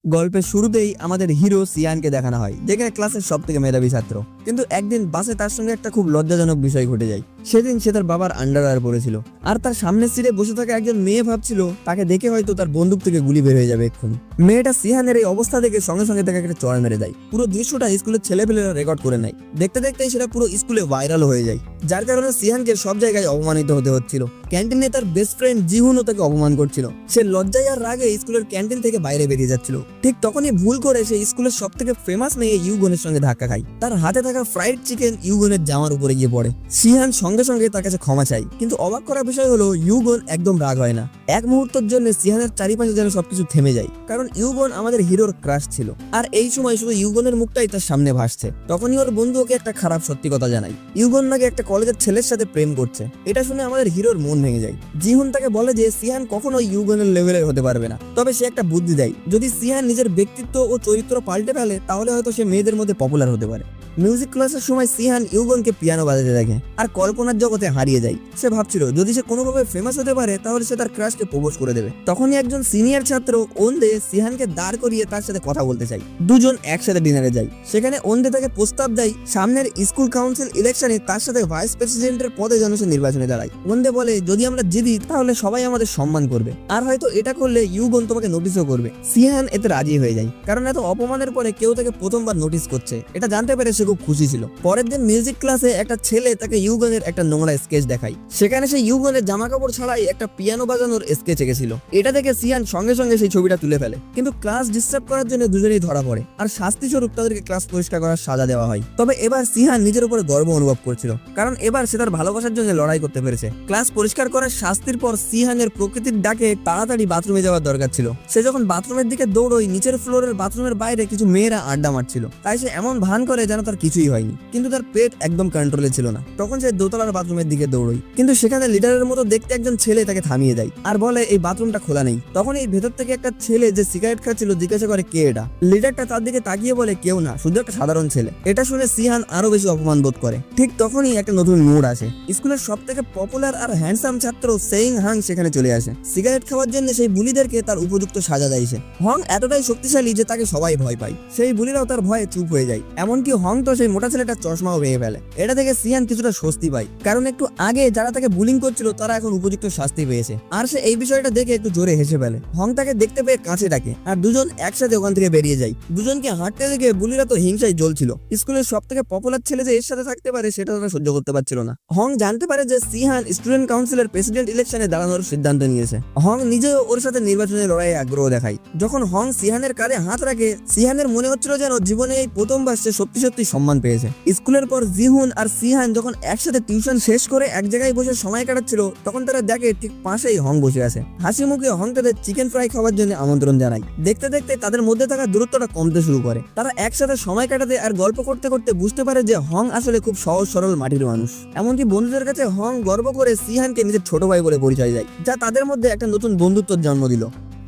গল্পের শুরুতেই আমাদের হিরো সিয়ানকে দেখানো হয়, যেখানে ক্লাসের সব থেকে মেধাবী ছাত্র। কিন্তু একদিন বাসে তার সঙ্গে একটা খুব লজ্জাজনক বিষয় ঘটে যায়। সেদিন সে তার বাবার আন্ডারওয়্যার পরেছিল, আর তার সামনের সিটে বসে থাকা একজন মেয়ে ভাবছিল তাকে দেখে হয়তো তার বন্দুক থেকে গুলি বের হয়ে যাবে এক্ষুনি। মেয়েটা সিহানের এই অবস্থা দেখে সঙ্গে সঙ্গে তাকে একটা চড় মেরে দেয়। পুরো দৃশ্যটা স্কুলের ছেলেপেলেরা রেকর্ড করে নেয়। দেখতে দেখতেই সেটা পুরো স্কুলে ভাইরাল হয়ে যায়, যার কারণে সিহানকে সব জায়গায় অপমানিত হতে হচ্ছিল। ক্যান্টিনে তার বেস্ট ফ্রেন্ড জিহুনও তাকে অপমান করছিল। সে লজ্জায় আর রাগে স্কুলের ক্যান্টিন থেকে বাইরে বেরিয়ে যাচ্ছিল। ঠিক তখনই ভুল করে সে স্কুলের সব থেকে ফেমাস মেয়ে ইউগনের সঙ্গে ধাক্কা খায়। তার হাতে থাকা ফ্রাইড চিকেন ইউগনের জামার উপরে গিয়ে পড়ে। সিহান সঙ্গে সঙ্গে তার কাছে ক্ষমা চায়, কিন্তু অবাক করার বিষয় হলো ইউগন একদম রাগ হয় না। এক মুহূর্তের জন্য সিহানের চারিপাশে যেন সবকিছু থেমে যায়, কারণ ইউগন আমাদের হিরোর ক্রাশ ছিল। আর এই সময় শুধু ইউগনের মুখটাই তার সামনে ভাসছে। তখনই ওর বন্ধু ওকে একটা খারাপ সত্যি কথা জানায়, ইউগন নাকি একটা কলেজের ছেলের সাথে প্রেম করছে। এটা শুনে আমাদের হিরোর মন ভেঙে যায়। জিহুন তাকে বলে যে সিহান কখনো ইউগনের লেভেলের হতে পারবে না। তবে সে একটা বুদ্ধি দেয়, যদি সিহান নিজের ব্যক্তিত্ব ও চরিত্র পাল্টে ফেলে তাহলে হয়তো সে মেয়েদের মধ্যে পপুলার হতে পারে। মিউজিক ক্লাসের সময় সিহান ইউগনকে পিয়ানো বাজাতে দেখে আর কল্পনার জগতে হারিয়ে যায়। সে ভাবছিল যদি সে কোনোভাবে ফেমাস হতে পারে তাহলে সে তার ক্রাশকে প্রপোজ করে দেবে। তখনই একজন সিনিয়র ছাত্র ওন্দে সিহানকে দাঁড় করিয়ে তার সাথে কথা বলতে চায়। দুজন একসাথে ডিনারে যায়। সেখানে ওন্দে তাকে প্রস্তাব দেয় সামনের স্কুল কাউন্সিল ইলেকশনে তার সাথে ভাইস প্রেসিডেন্টের পদে যেন সে নির্বাচনে দাঁড়ায়। ওন্দে বলে যদি আমরা জিতি তাহলে সবাই আমাদের সম্মান করবে, আর হয়তো এটা করলে ইউগন তোমাকে নোটিশও করবে। সিহান এতে রাজি হয়ে যায়, কারণ এত অপমানের পরে কেউ তাকে প্রথমবার নোটিস করছে। এটা জানতে পেরে সে খুব খুশি ছিল। পরের দিন মিউজিক ক্লাসে একটা ছেলে তাকে ইউগনের একটা নোংরা স্কেচ দেখায়। সেখানে সে ইউগনের জামা কাপড় ছাড়াই একটা পিয়ানো বাজানোর স্কেচ এঁকেছিল। এটা দেখে সিহান সঙ্গে সঙ্গে সেই ছবিটা তুলে ফেলে, কিন্তু ক্লাস ডিস্টার্ব করার জন্য দুজনেই ধরা পড়ে, আর শাস্তি স্বরূপ তাদেরকে ক্লাস পরিষ্কার করার সাজা দেওয়া হয়। তবে এবার সিহান নিজের উপরে গর্ব অনুভব করছিল, কারণ এবার সে তার ভালোবাসার জন্য লড়াই করতে পেরেছে। ক্লাস পরিষ্কার করার শাস্তির পর সিহানের প্রকৃতির ডাকে তাড়াতাড়ি বাথরুমে যাওয়ার দরকার ছিল। সে যখন বাথরুমের দিকে দৌড়োয়, নিচের ফ্লোরের বাথরুমের বাইরে কিছু মেয়েরা আড্ডা মারছিল। তাই সে এমন ভান করে যেন তার কিছুই হয়নি, কিন্তু তার পেট একদম কন্ট্রোলে ছিল না। তখন সে দোতলার বাথরুমের দিকে দৌড়োয়, কিন্তু সেখানে লিডারের মতো দেখতে একজন ছেলে তাকে থামিয়ে দেয় আর বলে এই বাথরুমটা খোলা নেই। তখন এই ভেতর থেকে একটা ছেলে যে সিগারেট খাচ্ছিল জিজ্ঞাসা করে কে এটা। লিডারটা তার দিকে তাকিয়ে বলে কেউ না, শুধু একটা সাধারণ ছেলে। এটা শুনে সিহান আরো বেশি অপমান বোধ করে। ঠিক তখনই একটা নতুন মোড় আসে। স্কুলের সব থেকে পপুলার আর হ্যান্ডসাম ছাত্র সেইং হাং সেখানে চলে আসে। সিগারেট খাওয়ার জন্য সেই বুলিদেরকে তার উপযুক্ত সাজা দেয় সে। হং এতটাই শক্তিশালী যে তাকে সবাই ভয় পায়। সেই বুলিরাও তার ভয়ে চুপ হয়ে যায়। এমনকি হং তো সেই মোটা ছেলেটার চশমাও ভেঙে ফেলে। এটা থেকে সিহান কিছুটা স্বস্তি পায়, কারণ একটু আগে যারা তাকে বুলিং করছিল তারা এখন উপযুক্ত শাস্তি পেয়েছে। আর সে এই বিষয়টা দেখে একটু জোরে হেসে ফেলে। হং তাকে দেখতে পেয়ে কাছে ডাকে, আর দুজন একসাথে ওখান থেকে বেরিয়ে যায়। দুজনকে হাঁটতে দেখে বুলিরা তো হিংসায় জ্বলছিল। স্কুলের সব থেকে পপুলার ছেলে যে এর সাথে থাকতে পারে সেটা তারা সহ্য করতে পারছিল না। হং জানতে পারে যে সিহান স্টুডেন্ট কাউন্সিলের প্রেসিডেন্ট ইলেকশনে দাঁড়ানোর সিদ্ধান্ত নিয়েছে। হং নিজেও ওর সাথে নির্বাচনের লড়াইয়ে আগ্রহ দেখায়। যখন হং সিহানের কাঁধে হাত রাখে, সিহানের মনে হচ্ছিল যেন জীবনে এই প্রথমবার সে সত্যি সত্যি সম্মান পেয়েছে। স্কুলের পর জিহুন আর সিহান যখন একসাথে টিউশন শেষ করে এক জায়গায় বসে সময় কাটাচ্ছিল, তখন তারা দেখে ঠিক পাশেই হং বসে আছে। হাসি মুখে হং তাদের চিকেন ফ্রাই খাওয়ার জন্য আমন্ত্রণ জানায়। দেখতে দেখতে তাদের মধ্যে থাকা দূরত্বটা কমতে শুরু করে। তারা একসাথে সময় কাটাতে আর গল্প করতে করতে বুঝতে পারে যে হং আসলে খুব সহজ সরল মাটির মানুষ। এমনকি বন্ধুদের কাছে হং গর্ব করে সিহানকে নিজের ছোট ভাই বলে পরিচয় দেয়, যা তাদের মধ্যে একটা নতুন বন্ধুত্বের জন্ম দিল।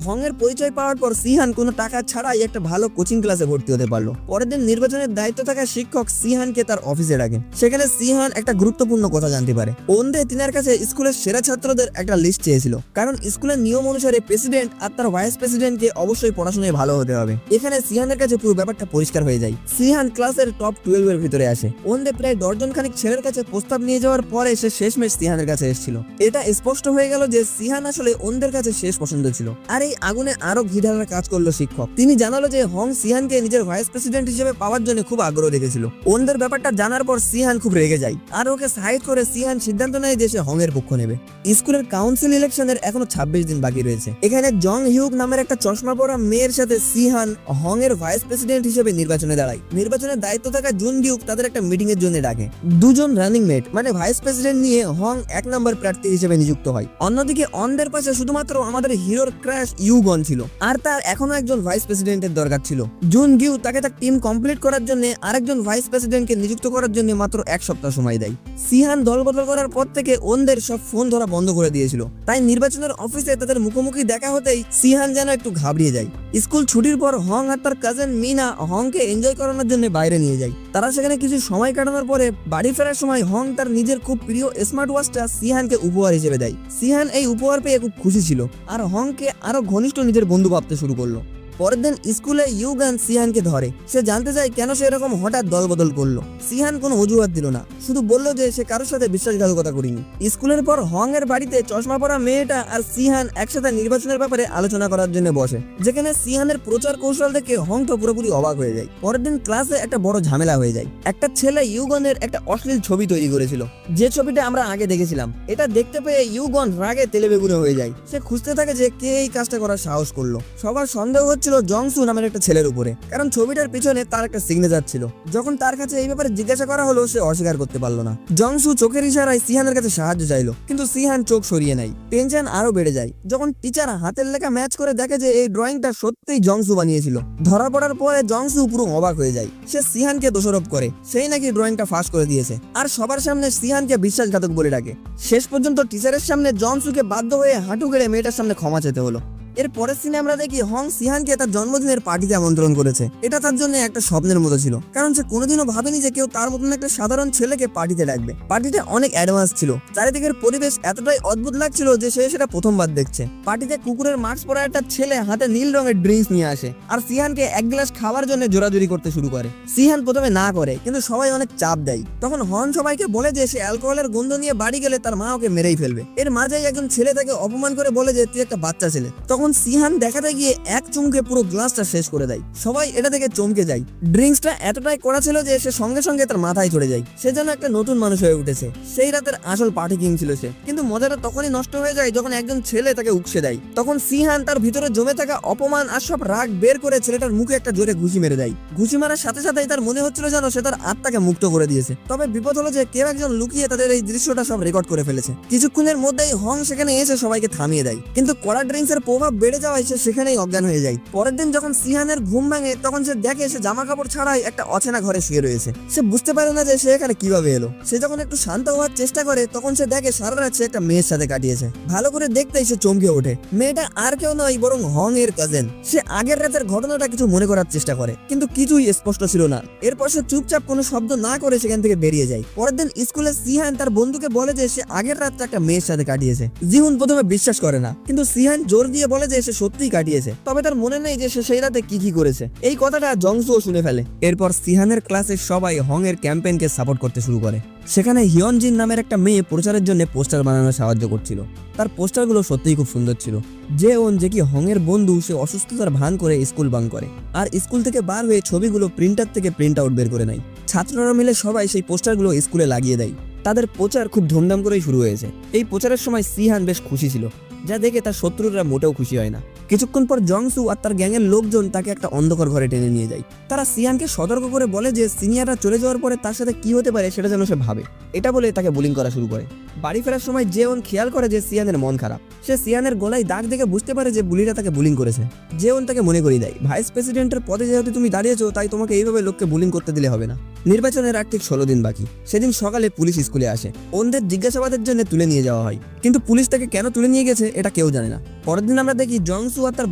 হং এর পরিচয় পাওয়ার পর সিহান কোনো টাকা ছাড়াই একটা ভালো কোচিং ক্লাসে ভর্তি হতে পারলো। পরের দিন নির্বাচনের দায়িত্ব থাকা শিক্ষক সিহানকে তার অফিসে ডাকে। সেখানে সিহান একটা গুরুত্বপূর্ণ কথা জানতে পারে। ওন্দে তিনার কাছে স্কুলের সেরা ছাত্রদের একটা লিস্ট চেয়েছিল, কারণ স্কুলের নিয়ম অনুসারে প্রেসিডেন্ট আর তার ভাইস প্রেসিডেন্টকে অবশ্যই পড়াশোনায় ভালো হতে হবে। এখানে সিহানের কাছে পুরো ব্যাপারটা পরিষ্কার হয়ে যায়। সিহান ক্লাসের টপ 12 এর ভিতরে আসে। ওন্দে প্রায় 10 জন খানিক ছেলের কাছে প্রস্তাব নিয়ে যাওয়ার পরে সে শেষমেশ সিহানের কাছে এসেছিল। এটা স্পষ্ট হয়ে গেল যে সিহান আসলে ওন্দের কাছে শেষ পছন্দ ছিল। আর এই আগুনে আরো ঘি ঢালার কাজ করলো শিক্ষক। তিনি জানালো যে হং সিহানকে নিজের ভাইস প্রেসিডেন্ট হিসেবে পাওয়ার জন্য খুব আগ্রহ রেখেছিল। ওনদের ব্যাপারটা জানার পর সিহান খুব রেগে যায়, আর ওকে সাইড করে সিহান সিদ্ধান্ত নেয় যে সে হং এর পক্ষ নেবে। স্কুলের কাউন্সিল ইলেকশনের এখনো 26 দিন বাকি রয়েছে। এখানে জং হিউক নামের একটা চশমা পরা মেয়ের সাথে সিহান হং এর ভাইস প্রেসিডেন্ট হিসেবে নির্বাচনে দাঁড়ায়। নির্বাচনের দায়িত্ব থাকা জুন হিউক তাদের একটা মিটিং এর জন্য ডাকে। দুজন রানিং মেট মানে ভাইস প্রেসিডেন্ট নিয়ে হং 1 নম্বর প্রার্থী হিসেবে নিযুক্ত হয়। অন্যদিকে অনদের পাশে শুধুমাত্র আমাদের হিরোর ক্রাশ ইউগন ছিল, আর তার এখনো একজন ভাইস প্রেসিডেন্টের দরকার ছিল। জুন গিউ তাকে তার টিম কমপ্লিট করার জন্য আরেকজন ভাইস প্রেসিডেন্টকে নিযুক্ত করার জন্য মাত্র 1 সপ্তাহ সময় দেয়। সিহান দল বদল করার পর থেকে ওনদের সব ফোন ধরা বন্ধ করে দিয়েছিল। তাই নির্বাচনের অফিসে তাদের মুখোমুখি দেখা হতেই সিহান যেন একটু ঘাবড়িয়ে যায়। স্কুল ছুটির পর হং আর তার কাজিন মিনা হংকে এনজয় করানোর জন্য বাইরে নিয়ে যায়। তারা সেখানে কিছু সময় কাটানোর পরে বাড়ি ফেরার সময় হং তার নিজের খুব প্রিয় স্মার্ট ওয়াচটা সিহানকে উপহার হিসেবে দেয়। সিহান এই উপহার পেয়ে খুব খুশি ছিল, আর হংকে আরো ঘনিষ্ঠ নিজের বন্ধু ভাবতে শুরু করলো। পরের দিন স্কুলে ইউগান সিহানকে ধরে। সে জানতে চায় কেন সে এরকম হঠাৎ দল বদল করলো। সিহান কোনো অজুহাত দিল না, শুধু বলল যে সে কারোর সাথে বিশ্বাসঘাতকতা করেনি। স্কুলের পর হং এর বাড়িতে চশমা পরা মেয়েটা আর সিহান একসাথে নির্বাচনের ব্যাপারে আলোচনা করার জন্য বসে, যেখানে সিহানের প্রচার কৌশল দেখে হং তো পুরোপুরি অবাক হয়ে যায়। পরের দিন ক্লাসে একটা বড় ঝামেলা হয়ে যায়। একটা ছেলে ইউগনের একটা অশ্লীল ছবি তৈরি করেছিল, যে ছবিটা আমরা আগে দেখেছিলাম। এটা দেখতে পেয়ে ইউগন রাগে তেলে বেগুনে হয়ে যায়। সে খুঁজতে থাকে যে কে এই কাজটা করার সাহস করলো। সবার সন্দেহ হচ্ছিল জংসু নামের একটা ছেলের উপরে, কারণ ছবিটার পিছনে তার একটা সিগনেচার ছিল। যখন তার কাছে এই ব্যাপারে জিজ্ঞাসা করা হলো, সে অস্বীকার করতে পারলো না। জংসু চোখের ইশারায় সিহানের কাছে সাহায্য চাইলো, কিন্তু সিহান চোখ সরিয়ে নেয়। টেনশন আরো বেড়ে যায় যখন টিচার হাতের লেখা ম্যাচ করে দেখে যে এই ড্রয়িংটা সত্যিই জংসু বানিয়েছিল। ধরা পড়ার পরে জংসু পুরো অবাক হয়ে যায়। সে সিহানকে দোষারোপ করে সেই নাকি ড্রয়িংটা ফাঁস করে দিয়েছে, আর সবার সামনে সিহানকে বিশ্বাসঘাতক বলে ডাকে। শেষ পর্যন্ত টিচারের সামনে জংসুকে বাধ্য হয়ে হাঁটু গেড়ে মেয়েটার সামনে ক্ষমা চেতে হলো। এর পরের সিনে আমরা দেখি হং সিহানকে তার জন্মদিনের পার্টিতে আমন্ত্রণ করেছে। এটা তার জন্য একটা স্বপ্নের মতো ছিল, কারণ সে কোনোদিনও ভাবেনি যে কেউ তার মতন একটা সাধারণ ছেলেকে পার্টিতে ডাকবে। পার্টিটা অনেক অ্যাডভান্স ছিল, চারিদিকের পরিবেশ এতটাই অদ্ভুত লাগছিল যে সে সেটা প্রথমবার দেখছে। পার্টিতে কুকুরের মাস্ক পরা একটা ছেলে হাতে নীল রঙের ড্রিঙ্কস নিয়ে আসে আর সিহানকে এক গ্লাস খাওয়ার জন্য জোরাজুরি করতে শুরু করে। সিহান প্রথমে না করে, কিন্তু সবাই অনেক চাপ দেয়। তখন হং সবাইকে বলে যে সে অ্যালকোহলের গন্ধ নিয়ে বাড়ি গেলে তার মা ওকে মেরেই ফেলবে। এর মাঝেই একজন ছেলে তাকে অপমান করে বলে যে তুই একটা বাচ্চা ছেলে। তখন সিহান দেখাতে গিয়ে এক চুমকে পুরো গ্লাসটা শেষ করে দেয়। সবাই এটা দেখে চমকে যায়। ড্রিঙ্কসটা এতটাই কড়া ছিল যে সে সঙ্গে সঙ্গে তার মাথায় চড়ে যায়। সে যেন একটা নতুন মানুষ হয়ে উঠেছে। সেই রাতের আসল পার্টি কিং ছিল সে। কিন্তু মজাটা তখনই নষ্ট হয়ে যায় যখন একজন ছেলে তাকে উকসে দেয়। তখন সিহান তার ভিতরে জমে থাকা অপমান আর সব রাগ বের করে ছেলেটার মুখে একটা জোরে ঘুষি মেরে দেয়। ঘুষি মারার সাথে সাথেই তার মনে হচ্ছিল যেন সে তার আত্মাকে মুক্ত করে দিয়েছে। তবে বিপদ হলো যে কেউ একজন লুকিয়ে তাদের এই দৃশ্যটা সব রেকর্ড করে ফেলেছে। কিছুক্ষণের মধ্যেই হং সেখানে এসে সবাইকে থামিয়ে দেয়, কিন্তু কড়া ড্রিঙ্কসের প্রভাব বেড়ে যাওয়ায় সে সেখানেই অজ্ঞান হয়ে যায়। পরের দিন যখন সিহানের ঘুম ভাঙে, তখন সে দেখে সে জামা কাপড় ছাড়াই একটা অচেনা ঘরে শুয়ে রয়েছে। সে বুঝতে পারে না যে সে এখানে কিভাবে এলো। সে যখন একটু শান্ত হওয়ার চেষ্টা করে, তখন সে দেখে সারা রাত সে একটা মেয়ের সাথে কাটিয়েছে। ভালো করে দেখতেই সে চমকে ওঠে। মেয়েটা আর কেউ নয় বরং হং এর কাজিন। সে আগের রাতের ঘটনাটা কিছু মনে করার চেষ্টা করে, কিন্তু কিছুই স্পষ্ট ছিল না। এরপর সে চুপচাপ কোনো শব্দ না করে সেখান থেকে বেরিয়ে যায়। পরের দিন স্কুলে সিহান তার বন্ধুকে বলে যে সে আগের রাতটা একটা মেয়ের সাথে কাটিয়েছে। জিহুন প্রথমে বিশ্বাস করে না, কিন্তু সিহান জোর দিয়ে বলে যে সে সত্যিই কাটিয়েছে। তবে তার মনে নেই যে সে সেই রাতে কি কি করেছে। এই কথাটা জংসুও শুনে ফেলে। এরপর সিহানের ক্লাসে সবাই হং এর ক্যাম্পেইনকে সাপোর্ট করতে শুরু করে। সেখানে হিয়নজিন নামের একটা মেয়ে প্রচারের জন্য পোস্টার বানানোর সাহায্য করছিল। তার পোস্টারগুলো সত্যিই খুব সুন্দর ছিল। যে কি হং এর বন্ধু, সে অসুস্থতার ভান করে স্কুল বাঙ্ক করে আর স্কুল থেকে বার হয়ে ছবিগুলো প্রিন্টার থেকে প্রিন্ট আউট বের করে নেয়। ছাত্ররা মিলে সবাই সেই পোস্টারগুলো স্কুলে লাগিয়ে দেয়। তাদের প্রচার খুব ধুমধাম করেই শুরু হয়েছে। এই প্রচারের সময় সিহান বেশ খুশি ছিল, যা দেখে তার শত্রুরা মোটেও খুশি হয় না। কিছুক্ষণ পর জংসু আর তার গ্যাংয়ের লোকজন তাকে একটা অন্ধকার ঘরে টেনে নিয়ে যায়। তারা সিয়ানকে সতর্ক করে বলে যে সিনিয়ররা চলে যাওয়ার পরে তার সাথে কি হতে পারে সেটা যেন সে ভাবে। এটা বলে তাকে বুলিং করা শুরু করে। বাড়ি ফেরার সময় জেওন খেয়াল করে যে সিয়ানের মন খারাপ। সে সিয়ানের গলায় দাগ দেখে বুঝতে পারে যে বুলিরা তাকে বুলিং করেছে। জেওন তাকে মনে করিয়ে দেয়, ভাইস প্রেসিডেন্টের পদে যেহেতু তুমি দাঁড়িয়েছো, তাই তোমাকে এইভাবে লোককে বুলিং করতে দিলে হবে না। নির্বাচনের আর ঠিক 16 দিন বাকি। সেদিন সকালে পুলিশ স্কুলে আসে। ওনদের জিজ্ঞাসাবাদের জন্য তুলে নিয়ে যাওয়া হয়, কিন্তু পুলিশ তাকে কেন তুলে নিয়ে গেছে এটা কেউ জানে না। পরের দিন আমরা দেখি জংসু আর তার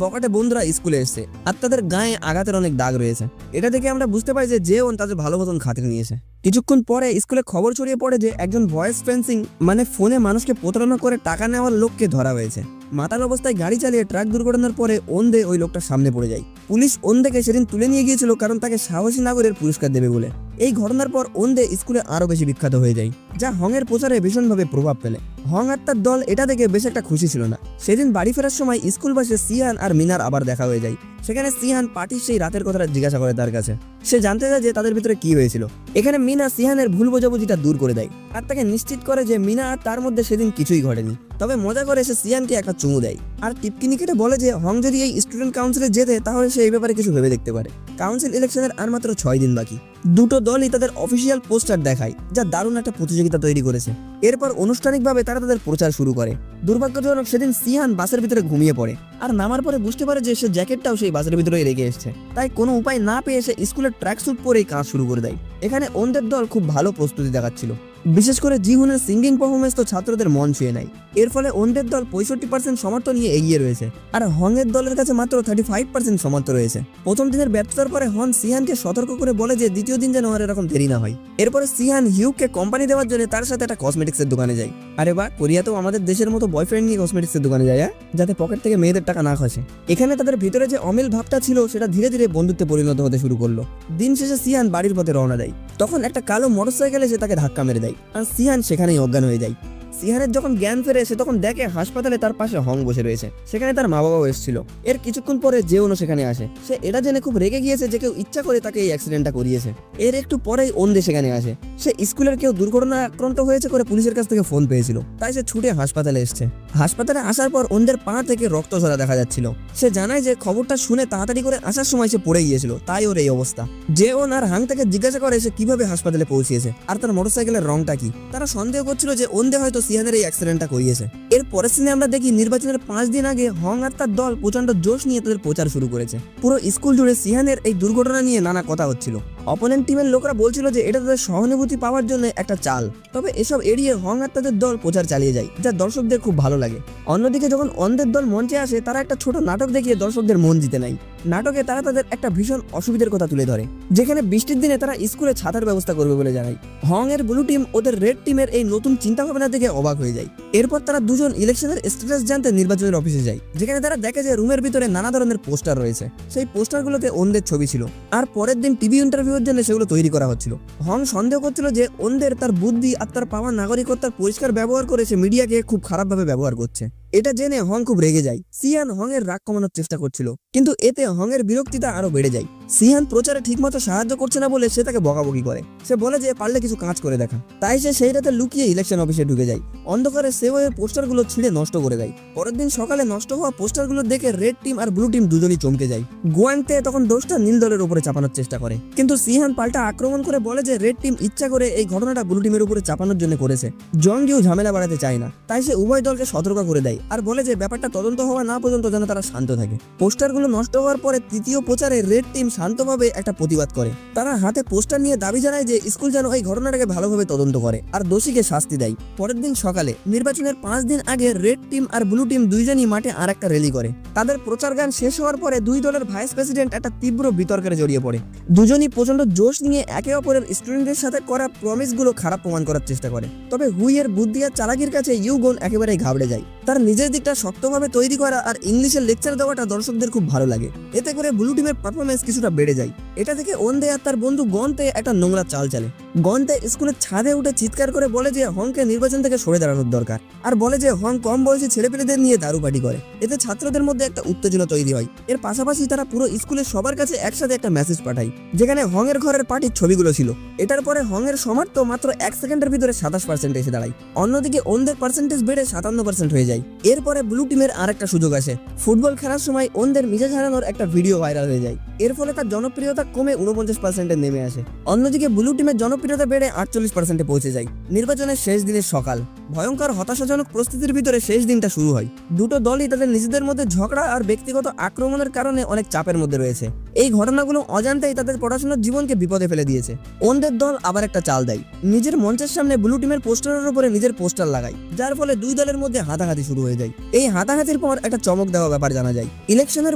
বকাটে বন্ধুরা স্কুলে এসেছে আর তাদের গায়ে আঘাতের অনেক দাগ রয়েছে। এটা দেখে আমরা বুঝতে পারি যে জেওন তাদের ভালো মতন খাতির নিয়েছে। কিছুক্ষণ পরে স্কুলে খবর ছড়িয়ে পড়ে যে একজন ভয়েস ফেন্সিং মানে ফোনে মানুষকে প্রতারণা করে টাকা নেওয়ার লোককে ধরা হয়েছে। মাতাল অবস্থায় গাড়ি চালিয়ে ট্রাক দুর্ঘটনার পরে ওন্দে ওই লোকটার সামনে পড়ে যায়। পুলিশ ওন্দেকে সেদিন তুলে নিয়ে গিয়েছিল কারণ তাকে সাহসী নাগরের পুরস্কার দেবে বলে। এই ঘটনার পর ওন্দে স্কুলে আরো বেশি বিখ্যাত হয়ে যায়, যা হং এর প্রচারে ভীষণভাবে প্রভাব ফেলে। হং আর তার দল এটা দেখে বেশ একটা খুশি ছিল না। সেদিন বাড়ি ফেরার সময় স্কুল বাসে সিহান আর মিনার আবার দেখা হয়ে যায়। সেখানে সিহান পার্টির সেই রাতের কথাটা জিজ্ঞাসা করে তার কাছে। সে জানতে চায় যে তাদের ভিতরে কি হয়েছিল। এখানে মিনা সিহানের ভুল বোঝাবুঝিটা দূর করে দেয় আর তাকে নিশ্চিত করে যে মিনা আর তার মধ্যে সেদিন কিছুই ঘটেনি। তবে মজা করে সে সিহানকে একটা চুমু দেয় আর টিপকিনি কেটে বলে যে হং যদি এই স্টুডেন্ট কাউন্সিলে যেতে তাহলে সে এই ব্যাপারে কিছু ভেবে দেখতে পারে। কাউন্সিল ইলেকশনের আর মাত্র 6 দিন বাকি। দুটো দলই তাদের অফিসিয়াল পোস্টার দেখায়, যা দারুণ একটা প্রতিযোগিতা তৈরি করেছে। এরপর আনুষ্ঠানিকভাবে তারা তাদের প্রচার শুরু করে। দুর্ভাগ্যজনক সেদিন সিহান বাসের ভিতরে ঘুমিয়ে পড়ে আর নামার পরে বুঝতে পারে যে সে জ্যাকেটটাও সেই বাসের ভিতরেই রেখে এসেছে। তাই কোনো উপায় না পেয়ে সে স্কুলের ট্র্যাক স্যুট পরেই কাজ শুরু করে দেয়। এখানে ওনদের দল খুব ভালো প্রস্তুতি দেখাচ্ছিল, বিশেষ করে জিহুনের সিঙ্গিং পারফরমেন্স তো ছাত্রদের মন ছুঁয়ে নেয়। এর ফলে ওনদের দল 65% সমর্থন নিয়ে এগিয়ে রয়েছে আর হং এর দলের কাছে মাত্র 35% সমর্থন রয়েছে। প্রথম দিনের ব্যর্থতার পরে হং সিহানকে সতর্ক করে বলে যে দ্বিতীয় দিন যেন আর এরকম দেরি না হয়। এরপরে সিহান হিউককে কোম্পানি দেওয়ার জন্য তার সাথে একটা কসমেটিক্সের দোকানে যায়। আরে বাহ, কোরিয়াতেও আমাদের দেশের মতো বয়ফ্রেন্ড নিয়ে কসমেটিক্সের দোকানে যায়, যাতে পকেট থেকে মেয়েদের টাকা না খসে। এখানে তাদের ভিতরে যে অমিল ভাবটা ছিল সেটা ধীরে ধীরে বন্ধুত্বে পরিণত হতে শুরু করলো। দিন শেষে সিহান বাড়ির পথে রওনা দেয়। তখন একটা কালো মোটরসাইকেল এসে তাকে ধাক্কা মেরে দেয় আর সিহান সেখানেই অজ্ঞান হয়ে যায়। সিহানের যখন জ্ঞান ফেরে সে তখন দেখে হাসপাতালে তার পাশে হং বসে রয়েছে। সেখানে তার মা বাবাও এসেছিল। এর কিছুক্ষণ পরে জেওনও সেখানে আসে। সে এটা জেনে খুব রেগে গিয়েছে যে কেউ ইচ্ছা করে তাকে এই অ্যাক্সিডেন্টটা করিয়েছে। এর একটু পরেই ওন্দে সেখানে আসে। সে স্কুলের কেউ দুর্ঘটনায় আক্রান্ত হয়েছে করে পুলিশের কাছ থেকে ফোন পেয়েছিল, তাই সে ছুটে হাসপাতালে এসছে। হাসপাতালে আসার পর ওন্দের পা থেকে রক্ত ঝরা দেখা যাচ্ছিল। সে জানায় যে খবরটা শুনে তাড়াতাড়ি করে আসার সময় সে পড়ে গিয়েছিল, তাই ওর এই অবস্থা। জেওন আর হাং তাকে জিজ্ঞাসা করে সে কিভাবে হাসপাতালে পৌঁছিয়েছে আর তার মোটরসাইকেলের রংটা কি। তারা সন্দেহ করছিল যে ওন্দে হয়তো সিহানের এই অ্যাক্সিডেন্টটা করিয়েছে। এর পরের সিনে আমরা দেখি নির্বাচনের 5 দিন আগে হং আর তার দল প্রচন্ড জোশ নিয়ে তাদের প্রচার শুরু করেছে। পুরো স্কুল জুড়ে সিহানের এই দুর্ঘটনা নিয়ে নানা কথা হচ্ছিল। অপোনেন্ট টিমের লোকরা বলছিল যে এটা তাদের সহানুভূতি পাওয়ার জন্য একটা চাল। তবে এসব এড়িয়ে হং আর তাদের দল প্রচার চালিয়ে যায়, যা দর্শকদের খুব ভালো লাগে। অন্যদিকে যখন অন্ধের দল মঞ্চে আসে তারা একটা ছোট নাটক দেখিয়ে দর্শকদের মন জিতে নেয়। নাটকে তারা তাদের একটা ভীষণ অসুবিধার কথা তুলে ধরে, যেখানে বৃষ্টির দিনে তারা স্কুলে ছাতার ব্যবস্থা করবে বলে জানায়। হং এর ব্লু টিম ওদের রেড টিমের এই নতুন চিন্তা ভাবনা দেখে অবাক হয়ে যায়। এরপর তারা দুজন ইলেকশনের স্ট্যাটাস জানতে নির্বাচনের অফিসে যায়, যেখানে তারা দেখে যে রুমের ভিতরে নানা ধরনের পোস্টার রয়েছে। সেই পোস্টারগুলোতে ওনদের ছবি ছিল আর পরের দিন টিভি ইন্টারভিউর জন্য সেগুলো তৈরি করা হচ্ছিল। হং সন্দেহ করছিল যে ওনদের তার বুদ্ধি আর তার পাওয়া নাগরিকত্বের পরিষ্কার ব্যবহার করে সে মিডিয়াকে খুব খারাপভাবে ব্যবহার করছে। এটা জেনে হং খুব রেগে যায়। সিহান হং এর রাগ কমানোর চেষ্টা করছিল, কিন্তু এতে হং এর বিরক্তিটা আরো বেড়ে যায়। সিহান প্রচারে ঠিকমতো সাহায্য করছে না বলে সে তাকে বকাবকি করে। সে বলে যে পারলে কিছু কাজ করে দেখা। তাই সে সেই রাতে লুকিয়ে ইলেকশন অফিসে ঢুকে যায়। অন্ধকারে সেও এর পোস্টারগুলো ছিঁড়ে নষ্ট করে দেয়। পরের দিন সকালে নষ্ট হওয়া পোস্টারগুলো দেখে রেড টিম আর ব্লু টিম দুজনই চমকে যায়। গোয়াংতে তখন দোষটা নীল দলের উপরে চাপানোর চেষ্টা করে, কিন্তু সিহান পাল্টা আক্রমণ করে বলে যে রেড টিম ইচ্ছা করে এই ঘটনাটা ব্লু টিমের উপরে চাপানোর জন্য করেছে। জংজিও ঝামেলা বাড়াতে চায় না, তাই সে উভয় দলকে সতর্ক করে দেয় আর বলে যে ব্যাপারটা তদন্ত হওয়া না পর্যন্ত যেন তারা শান্ত থাকে। পোস্টারগুলো নষ্ট হওয়ার পরে তৃতীয় প্রচারে রেড টিম শান্তভাবে একটা প্রতিবাদ করে। তারা হাতে পোস্টার নিয়ে দাবি জানায় যে স্কুল যেন এই ঘটনাটাকে ভালোভাবে তদন্ত করে আর দোষীকে শাস্তি দেয়। পরের দিন সকালে নির্বাচনের 5 দিন আগে রেড টিম আর ব্লু টিম দুইজনই মাঠে আর একটা র্যালি করে। তাদের প্রচার গান শেষ হওয়ার পরে দুই দলের ভাইস প্রেসিডেন্ট একটা তীব্র বিতর্কে জড়িয়ে পড়ে। দুজনই প্রচন্ড জোশ নিয়ে একে অপরের স্টুডেন্টদের সাথে করা প্রমিসগুলো খারাপ প্রমাণ করার চেষ্টা করে। তবে হুইয়ের বুদ্ধি আর চালাকির কাছে ইউগন একেবারেই ঘাবড়ে যায়। তার নিজের দিকটা শক্তভাবে তৈরি করা আর ইংলিশের লেকচার দেওয়াটা দর্শকদের খুব ভালো লাগে। এতে করে ব্লু টিমের পারফরমেন্স কিছুটা বেড়ে যায়। এটা থেকে ওন্দে আর তার বন্ধু গনতে একটা নোংরা চাল চালে। গনতে স্কুলের ছাদে উঠে চিৎকার করে বলে যে হংকে নির্বাচন থেকে সরে দাঁড়ানোর দরকার, আর বলে যে হং কম বয়সী ছেলেপেলেদের নিয়ে দারু পার্টি করে। এতে ছাত্রদের মধ্যে একটা উত্তেজনা তৈরি হয়। এর পাশাপাশি তারা পুরো স্কুলের সবার কাছে একসাথে একটা মেসেজ পাঠায়, যেখানে হং এর ঘরের পার্টির ছবিগুলো ছিল। এটার পরে হং এর সমর্থ মাত্র 1 সেকেন্ডের ভিতরে 27% এসে দাঁড়ায়। অন্যদিকে ওনদের পার্সেন্টেজ বেড়ে 57% হয়ে যায়। এরপরে ব্লু টিমের আরেকটা সুযোগ আসে। ফুটবল খেলার সময় ওনদের মেজাজ হারানোর একটা ভিডিও ভাইরাল হয়ে যায়। এর ফলে তার জনপ্রিয়তা কমে 49% নেমে আসে। অন্যদিকে ব্লু টিমের জনপ্রিয়তা বেড়ে 48% পৌঁছে যায়। নির্বাচনের শেষ দিনের সকাল, ভয়ঙ্কর হতাশাজনক পরিস্থিতির ভিতরে শেষ দিনটা শুরু হয়। দুটো দলই তাদের নিজেদের মধ্যে ঝগড়া আর ব্যক্তিগত আক্রমণের কারণে অনেক চাপের মধ্যে রয়েছে। এই ঘটনাগুলো অজান্তেই তাদের পড়াশোনার জীবনকে বিপদে ফেলে দিয়েছে। ওনদের দল আবার একটা চাল দেয়, নিজের মঞ্চের সামনে ব্লু টিমের পোস্টারের উপরে নিজের পোস্টার লাগায়, যার ফলে দুই দলের মধ্যে হাতাহাতি শুরু হয়ে যায়। এই হাতাহাতির পর একটা চমক দেওয়া ব্যাপার জানা যায়। ইলেকশনের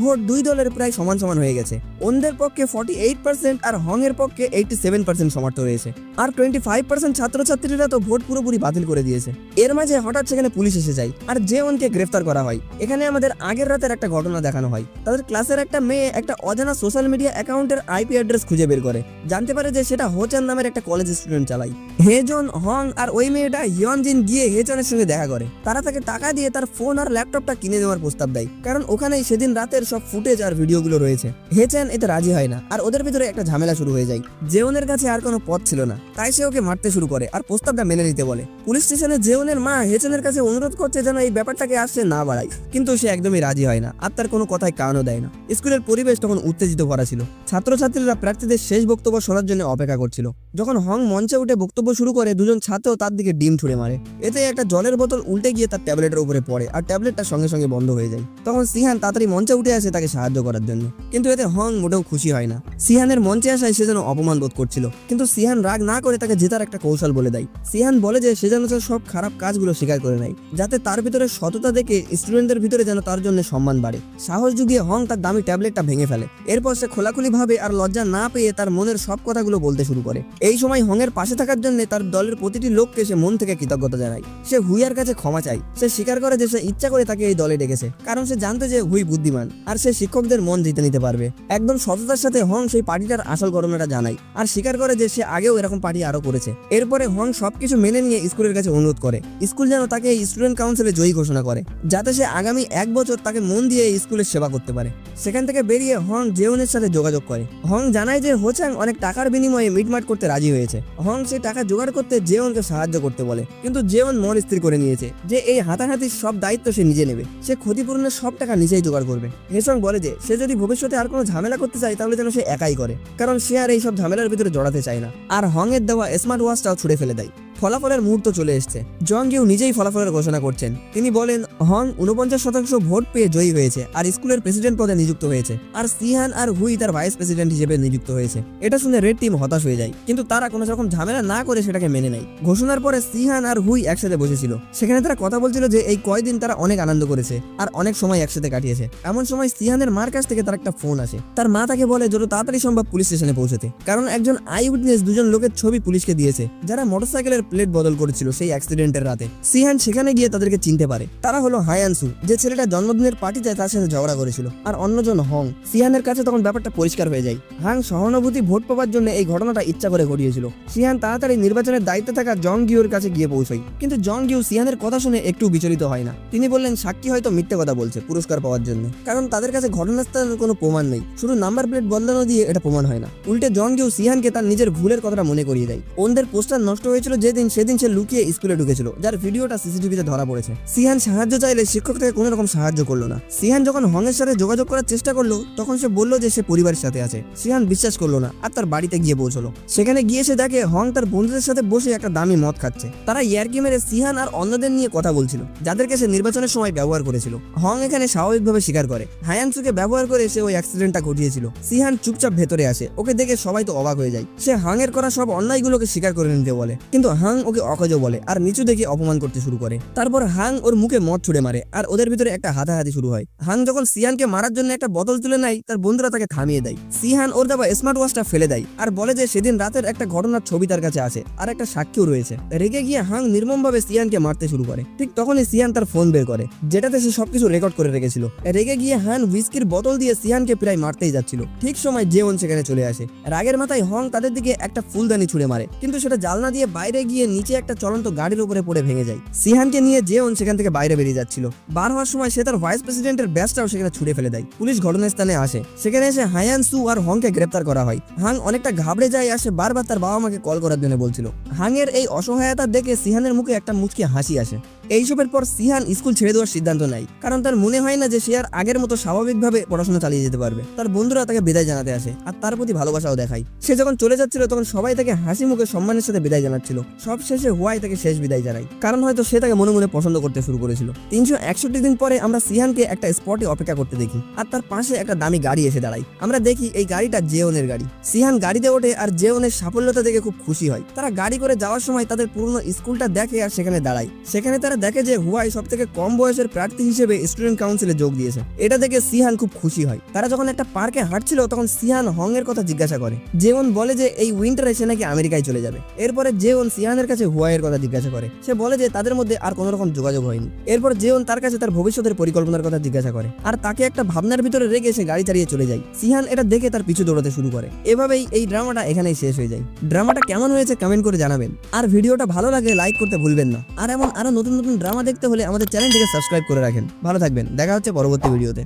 ভোট দুই দলের প্রায় সমান সমান হয়ে গেছে। ওনদের পক্ষে 48% আর হং এর পক্ষে 87% সমর্থন রয়েছে। আর 25% ছাত্রছাত্রীরা তো ভোট পুরোপুরি বাতিল করে দিয়েছে। এর মাঝে হঠাৎ সেখানে পুলিশ এসে যায় আর জেওনকে গ্রেফতার করা হয়। এখানে আমাদের আগের রাতের একটা ঘটনা দেখানো হয়। তাদের ক্লাসের একটা মেয়ে একটা অজানা সোশ্যাল মিডিয়া অ্যাকাউন্টের আইপি অ্যাড্রেস খুঁজে বের করে, জানতে পারে যে সেটা হোচান নামের একটা কলেজ স্টুডেন্ট চালায়। হেজন, হং আর ওই মেয়েটা হিয়নজিন গিয়ে হেচনের সঙ্গে দেখা করে। তারা তাকে টাকা দিয়ে তার ফোন আর ল্যাপটপটা কিনে নেওয়ার প্রস্তাব দেয়, কারণ ওখানেই সেদিন রাতের সব ফুটেজ আর ভিডিওগুলো রয়েছে। হেচেন এতে রাজি হয় না আর ওদের ভিতরে একটা ঝামেলা শুরু হয়ে যায়। জেওনের কাছে আর কোনো পথ ছিল না, তাই সে ওকে মারতে শুরু করে আর প্রস্তাবটা মেনে নিতে বলে। পুলিশ স্টেশনে জেওনের মা হেচেনের কাছে অনুরোধ করছে যেন এই ব্যাপারটাকে আসছে না বাড়ায়, কিন্তু সে একদমই রাজি হয় না আর তার কোনো কথায় কানও দেয় না। স্কুলের পরিবেশ তখন উত্তেজিত ভরা ছিল। ছাত্রছাত্রীরা প্রার্থীদের শেষ বক্তব্য শোনার জন্য অপেক্ষা করছিল। যখন হং মঞ্চে উঠে বক্তব্য শুরু করে, দুজন ছাত্র তার দিকে ডিম ছুড়ে মারে। এতে একটা জলের বোতল উল্টে গিয়ে তার ট্যাবলেটের উপরে পড়ে আর ট্যাবলেটটা সঙ্গে সঙ্গে বন্ধ হয়ে যায়। তখন সিহান তাড়াতাড়ি মঞ্চে উঠে আসে তাকে সাহায্য করার জন্য, কিন্তু এতে হং মোটেও খুশি হয় না। সিহানের মঞ্চে আসায় সে যেন অপমান বোধ করছিল, কিন্তু সিহান রাগ না করে তাকে জেতার একটা কৌশল বলে দেয়। সিহান বলে যে সে যেন সব খারাপ কাজগুলো স্বীকার করে নেয়, যাতে তার ভিতরে সততা দেখে স্টুডেন্টদের ভিতরে যেন তার জন্য সম্মান বাড়ে। সাহস জুগিয়ে হং তার দামি ট্যাবলেটটা ভেঙে ফেলে। এর এরপর সে খোলাখুলি ভাবে আর লজ্জা না পেয়ে তার মনের সব কথাগুলো বলতে শুরু করে। এই সময় হং এর পাশে থাকার জন্য তার দলের প্রতিটি লোককে সে মন থেকে কৃতজ্ঞতা জানায়। সে হুইয়ার কাছে ক্ষমা চায়। সে স্বীকার করে যে সে ইচ্ছা করে তাকে এই দলে ডেকেছে, কারণ সে জানতো যে হুই বুদ্ধিমান আর সে শিক্ষকদের মন জিতে নিতে পারবে। একদম সততার সাথে হং সেই পার্টিটার আসল ঘটনাটা জানায় আর স্বীকার করে যে সে আগেও এরকম পার্টি আরো করেছে। এরপরে হং সবকিছু মেনে নিয়ে স্কুলের কাছে অনুরোধ করে স্কুল যেন তাকে এই স্টুডেন্ট কাউন্সিলে জয়ী ঘোষণা করে, যাতে সে আগামী 1 বছর তাকে মন দিয়ে এই স্কুলের সেবা করতে পারে। সেখান থেকে বেরিয়ে হং জেওনের সাথে যোগাযোগ করে। হং জানায় যে হোচাং অনেক টাকার বিনিময়ে মিটমাট করতে রাজি হয়েছে। হং সেই টাকা জোগাড় করতে জেওনকে সাহায্য করতে বলে, কিন্তু জেওন মন স্থির করে নিয়েছে যে এই হাতাহাতির সব দায়িত্ব সে নিজে নেবে। সে ক্ষতিপূরণের সব টাকা নিজেই জোগাড় করবে। হেসং বলে যে সে যদি ভবিষ্যতে আর কোনো ঝামেলা করতে চায় তাহলে যেন সে একাই করে, কারণ সে আর এই সব ঝামেলার ভিতরে জড়াতে চায় না। আর হং এর দেওয়া স্মার্ট ওয়াচটাও ছুড়ে ফেলে দেয়। ফলাফলের মুহূর্ত চলে এসছে। জং গিউ নিজেই ফলাফলের ঘোষণা করছেন। তিনি বলেন হং 49% ভোট পেয়ে জয়ী হয়েছে আর স্কুলের প্রেসিডেন্ট পদে নিযুক্ত হয়েছে, আর সিহান আর হুই তার ভাইস প্রেসিডেন্ট হিসেবে নিযুক্ত হয়েছে। এটা শুনে রেড টিম হতাশ হয়ে যায়, কিন্তু তারা কোনো রকম ঝামেলা না করে সেটাকে মেনে নেয়। ঘোষণার পরে সিহান আর হুই একসাথে বসেছিল। সেখানে তারা কথা বলছিল যে এই কয়দিন তারা অনেক আনন্দ করেছে আর অনেক সময় একসাথে কাটিয়েছে। এমন সময় সিহানের মার কাছ থেকে তার একটা ফোন আসে। তার মা তাকে বলে যত তাড়াতাড়ি সম্ভব পুলিশ স্টেশনে পৌঁছতে, কারণ একজন আই উইটনেস দুজন লোকের ছবি পুলিশকে দিয়েছে যারা মোটরসাইকেলের প্লেট বদল করেছিল সেই অ্যাক্সিডেন্টের রাতে। সিহান সেখানে গিয়ে তাদেরকে চিনতে পারে। তারা হলো হায়ানসু, যে ছেলেটা জন্মদিনের পার্টিতে তার সাথে ঝগড়া করেছিল, আর অন্যজন হং। সিহানের কাছে তখন ব্যাপারটা পরিষ্কার হয়ে যায়। হাং সহানুভূতি ভোট পাওয়ার জন্য এই ঘটনাটা ইচ্ছা করে ঘটিয়েছিল। সিহান তাড়াতাড়ি নির্বাচনের দায়িত্বে থাকা জং গিউর কাছে গিয়ে পৌঁছায়, কিন্তু জং গিউ সিহানের কথা শুনে একটু বিচলিত হয় না। তিনি বললেন সাক্ষী হয়তো মিথ্যে কথা বলছে পুরস্কার পাওয়ার জন্য, কারণ তাদের কাছে ঘটনাস্থলের কোনো প্রমাণ নেই। শুধু নাম্বার প্লেট বদলানো দিয়ে এটা প্রমাণ হয় না। উল্টে জং গিউ সিহানকে তার নিজের ভুলের কথাটা মনে করিয়ে দেয়। ওদের পোস্টার নষ্ট হয়েছিল সেদিন সে লুকিয়ে স্কুলে ঢুকেছিল, যার ভিডিওটা সিসিটিভিতে ধরা পড়েছে। সিহান সাহায্য চাইলে শিক্ষক থেকে কোনো রকম সাহায্য করলো না। সিহান যখন হং এর সাথে যোগাযোগ করার চেষ্টা করলো তখন সে বলল যে সে পরিবারের সাথে আছে। সিহান বিশ্বাস করলো না আর তার বাড়িতে গিয়ে পৌঁছলো। সেখানে গিয়ে সে দেখে হং তার বন্ধুদের সাথে বসে একটা দামি মদ খাচ্ছে। তারা ইয়ার্কি মেরে সিহান আর অন্যদের নিয়ে কথা বলছিল, যাদেরকে সে নির্বাচনের সময় ব্যবহার করেছিল। হং এখানে স্বাভাবিকভাবে স্বীকার করে হায়ানসুকে ব্যবহার করে সে ওই অ্যাক্সিডেন্টটা ঘটিয়েছিল। সিহান চুপচাপ ভেতরে আসে। ওকে দেখে সবাই তো অবাক হয়ে যায়। সে হাং এর করা সব অন্যায়গুলোকে স্বীকার করে নিতে বলে, কিন্তু হাং ওকে অকজ বলে আর নিচু দেখে অপমান করতে শুরু করে। তারপর হাং ওর মুখে মদ ছুড়ে মারে আর ওদের ভিতরে একটা হাতাহাতি শুরু হয়। হাং যখন সিহানকে মারার জন্য একটা বোতল তুলে নেয়, তার বন্ধুরা তাকে থামিয়ে দেয়। সিহান ওর দেওয়া স্মার্ট ওয়াচটা ফেলে দেয় আর বলে যে সেদিন রাতের একটা ঘটনার ছবি তার কাছে আছে আর একটা সাক্ষীও রয়েছে। রেগে গিয়ে হাং নির্মমভাবে সিহানকে মারতে শুরু করে। ঠিক তখনই সিহান তার ফোন বের করে, যেটাতে সে সবকিছু রেকর্ড করে রেখেছিল। রেগে গিয়ে হাং হুইস্কির বোতল দিয়ে সিহানকে প্রায় মারতেই যাচ্ছিল। ঠিক সময় জেওন সেখানে চলে আসে। রাগের মাথায় হং তাদের দিকে একটা ফুলদানি ছুড়ে মারে, কিন্তু সেটা জালনা দিয়ে বাইরে গিয়ে নিচে একটা চলন্ত গাড়ির উপরে পড়ে ভেঙে যায়। সিহানকে নিয়ে জেওন সেখান থেকে বাইরে বেরিয়ে যাচ্ছিল। বার হওয়ার সময় সে তার ভাইস প্রেসিডেন্টের ব্যাজটাও সেখানে ছুড়ে ফেলে দেয়। পুলিশ ঘটনাস্থানে আসে। সেখানে এসে হায়ানসু আর হংকে গ্রেপ্তার করা হয়। হাং অনেকটা ঘাবড়ে যায় আর সে বারবার তার বাবা মাকে কল করার জন্য বলছিল। হাং এর এই অসহায়তা দেখে সিহানের মুখে একটা মুচকি হাসি আসে। এইসবের পর সিহান স্কুল ছেড়ে দেওয়ার সিদ্ধান্ত নেয়, কারণ তার মনে হয় না যে সে আর আগের মতো স্বাভাবিকভাবে পড়াশোনা চালিয়ে যেতে পারবে। তার বন্ধুরা তাকে বিদায় জানাতে আসে আর তার প্রতি ভালোবাসাও দেখায়। সে যখন চলে যাচ্ছিল তখন সবাই তাকে হাসি মুখে সম্মানের সাথে বিদায় জানাচ্ছিল। সব শেষে হুয়াই তাকে শেষ বিদায় জানায়, কারণ হয়তো সে তাকে মনে মনে পছন্দ করতে শুরু করেছিল। 361 দিন পরে আমরা সিহানকে একটা স্পটে অপেক্ষা করতে দেখি আর তার পাশে একটা দামি গাড়ি এসে দাঁড়ায়। আমরা দেখি এই গাড়িটা জেওনের গাড়ি। সিহান গাড়িতে ওঠে আর জেওনের সাফল্যতা দেখে খুব খুশি হয়। তারা গাড়ি করে যাওয়ার সময় তাদের পুরনো স্কুলটা দেখে আর সেখানে দাঁড়ায়। সেখানে তারা দেখে যে হুয়াই সবথেকে কম বয়সের প্রার্থী হিসেবে স্টুডেন্ট কাউন্সিলে যোগ দিয়েছে। এটা দেখে সিহান খুব খুশি হয়। তারা যখন একটা পার্কে হাঁটছিল তখন সিহান হং এর কথা জিজ্ঞাসা করে। জেওন বলে যে এই উইন্টারে সে নাকি আমেরিকায় চলে যাবে। এরপরে জেওন সিহানের কাছে হুয়াইয়ের কথা জিজ্ঞাসা করে। সে বলে যে তাদের মধ্যে আর কোনো রকম যোগাযোগ হয়নি। এরপর জেওন তার কাছে তার ভবিষ্যতের পরিকল্পনার কথা জিজ্ঞাসা করে আর তাকে একটা ভাবনার ভিতরে রেখে সে গাড়ি চালিয়ে চলে যায়। সিহান এটা দেখে তার পিছু দৌড়াতে শুরু করে। এভাবেই এই ড্রামাটা এখানেই শেষ হয়ে যায়। ড্রামাটা কেমন হয়েছে কমেন্ট করে জানাবেন, আর ভিডিওটা ভালো লাগে লাইক করতে ভুলবেন না। আর এমন আরো নতুন নতুন ড্রামা দেখতে হলে আমাদের চ্যানেলটিকে সাবস্ক্রাইব করে রাখেন। ভালো থাকবেন, দেখা হচ্ছে পরবর্তী ভিডিওতে।